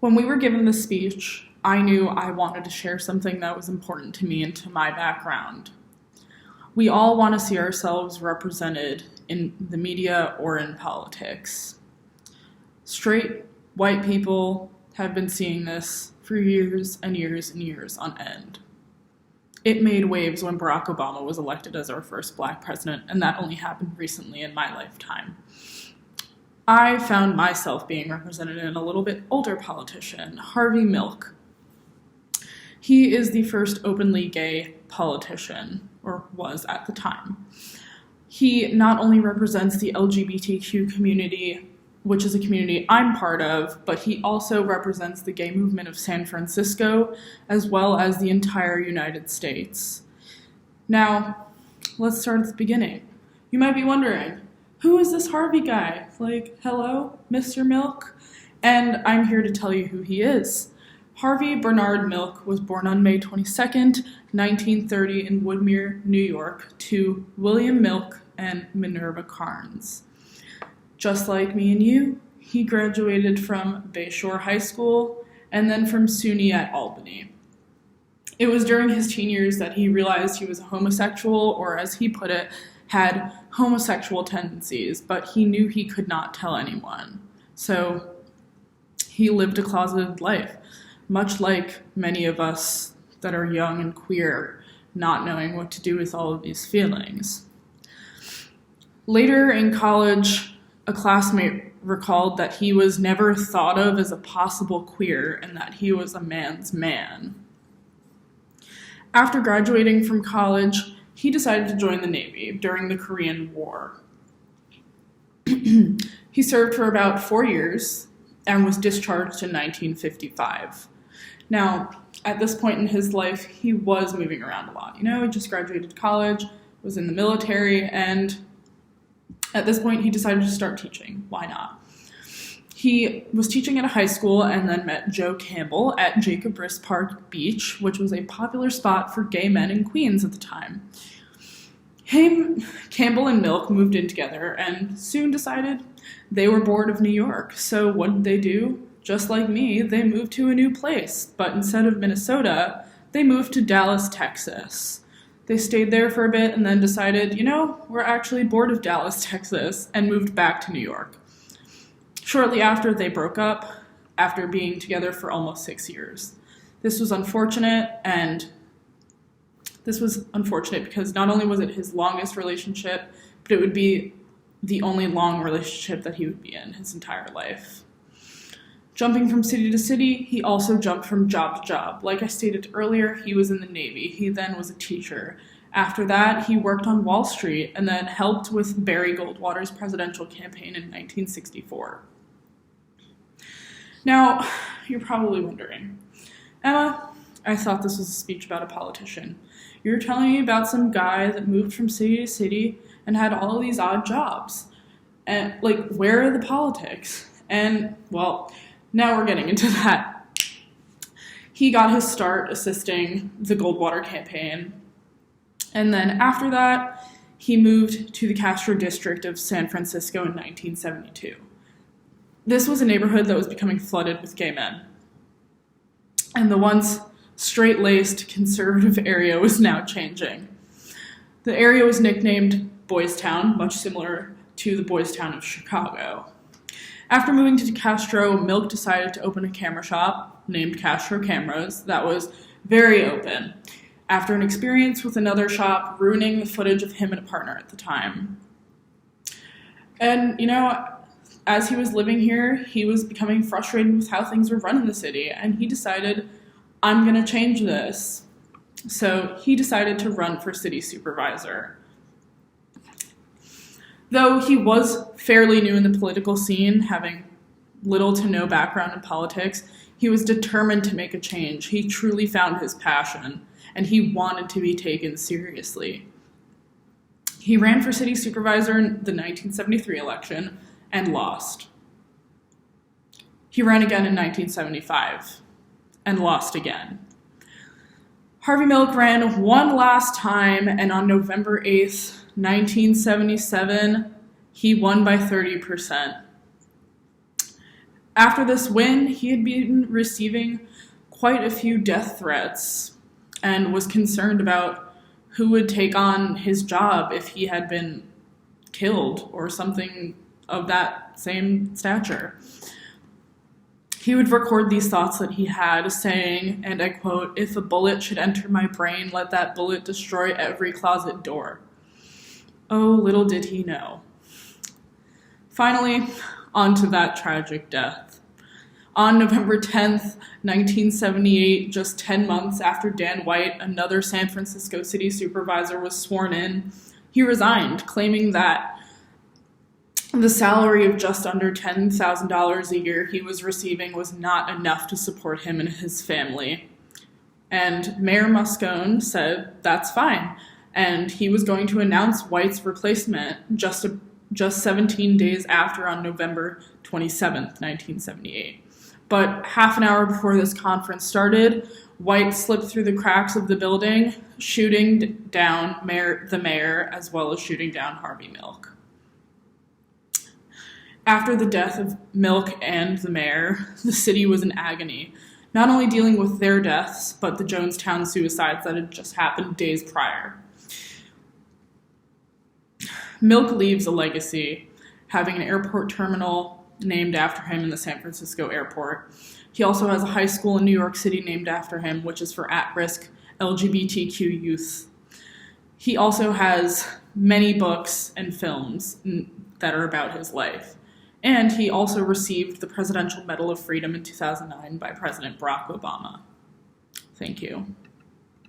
When we were given this speech, I knew I wanted to share something that was important to me and to my background. We all want to see ourselves represented in the media or in politics. Straight white people have been seeing this for years and years and years on end. It made waves when Barack Obama was elected as our first Black president, and that only happened recently in my lifetime. I found myself being represented in a little bit older politician, Harvey Milk. He is the first openly gay politician, or was at the time. He not only represents the LGBTQ community, which is a community I'm part of, but he also represents the gay movement of San Francisco, as well as the entire United States. Now, let's start at the beginning. You might be wondering, who is this Harvey guy? Like, hello, Mr. Milk? And I'm here to tell you who he is. Harvey Bernard Milk was born on May 22nd, 1930 in Woodmere, New York, to William Milk and Minerva Carnes. Just like me and you, he graduated from Bayshore High School and then from SUNY at Albany. It was during his teen years that he realized he was a homosexual, or as he put it, had homosexual tendencies, but he knew he could not tell anyone. So he lived a closeted life, much like many of us that are young and queer, not knowing what to do with all of these feelings. Later in college, a classmate recalled that he was never thought of as a possible queer and that he was a man's man. After graduating from college, he decided to join the Navy during the Korean War. He served for about 4 years and was discharged in 1955. Now, at this point in his life, he was moving around a lot. He just graduated college, was in the military, and at this point, he decided to start teaching. Why not? He was teaching at a high school and then met Joe Campbell at Jacob Riis Park Beach, which was a popular spot for gay men in Queens at the time. Campbell and Milk moved in together and soon decided they were bored of New York. So what did they do? Just like me, they moved to a new place, but instead of Minnesota, they moved to Dallas, Texas. They stayed there for a bit and then decided, we're actually bored of Dallas, Texas, and moved back to New York. Shortly after, they broke up, after being together for almost 6 years. This was unfortunate because not only was it his longest relationship, but it would be the only long relationship that he would be in his entire life. Jumping from city to city, he also jumped from job to job. Like I stated earlier, he was in the Navy. He then was a teacher. After that, he worked on Wall Street and then helped with Barry Goldwater's presidential campaign in 1964. Now, you're probably wondering, Emma, I thought this was a speech about a politician. You're telling me about some guy that moved from city to city and had all of these odd jobs. And, where are the politics? And, well, now we're getting into that. He got his start assisting the Goldwater campaign. And then after that, he moved to the Castro district of San Francisco in 1972. This was a neighborhood that was becoming flooded with gay men. And the once straight-laced conservative area was now changing. The area was nicknamed Boys Town, much similar to the Boys Town of Chicago. After moving to Castro, Milk decided to open a camera shop named Castro Cameras that was very open, after an experience with another shop ruining the footage of him and a partner at the time. And, as he was living here, he was becoming frustrated with how things were run in the city, and he decided, I'm going to change this. So he decided to run for city supervisor. Though he was fairly new in the political scene, having little to no background in politics, he was determined to make a change. He truly found his passion, and he wanted to be taken seriously. He ran for city supervisor in the 1973 election and lost. He ran again in 1975 and lost again. Harvey Milk ran one last time, and on November 8th, 1977, he won by 30%. After this win, he had been receiving quite a few death threats and was concerned about who would take on his job if he had been killed or something of that same stature. He would record these thoughts that he had, saying, and I quote, "If a bullet should enter my brain, let that bullet destroy every closet door." Oh, little did he know. Finally, on to that tragic death. On November 10th, 1978, just 10 months after Dan White, another San Francisco city supervisor, was sworn in, he resigned, claiming that the salary of just under $10,000 a year he was receiving was not enough to support him and his family. And Mayor Moscone said, that's fine. And he was going to announce White's replacement just 17 days after, on November 27th, 1978. But half an hour before this conference started, White slipped through the cracks of the building, shooting down the mayor, as well as shooting down Harvey Milk. After the death of Milk and the mayor, the city was in agony, not only dealing with their deaths, but the Jonestown suicides that had just happened days prior. Milk leaves a legacy, having an airport terminal named after him in the San Francisco airport. He also has a high school in New York City named after him, which is for at-risk LGBTQ youth. He also has many books and films that are about his life. And he also received the Presidential Medal of Freedom in 2009 by President Barack Obama. Thank you.